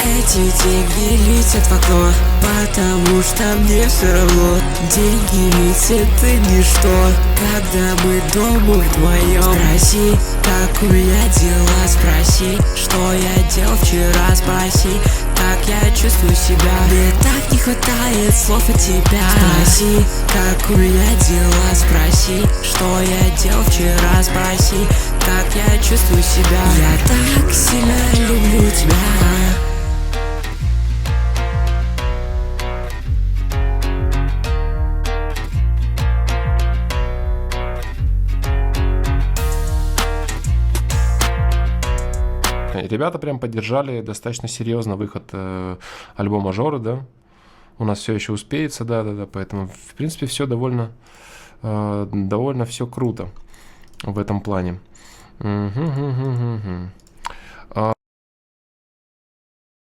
Эти деньги летят в окно, потому что мне все равно. Деньги летят, ты ничто, когда мы дома вдвоем. Спроси, как у меня дела, спроси, что я делал вчера, спроси, как я чувствую себя. Мне так не хватает слов от тебя. Спроси, как у меня дела, спроси, что я делал вчера, спроси, как я чувствую себя. Я так сильно люблю тебя. Ребята прям поддержали достаточно серьезно выход альбома Жоры, да. У нас все еще успеется, да, поэтому, в принципе, все довольно все круто в этом плане.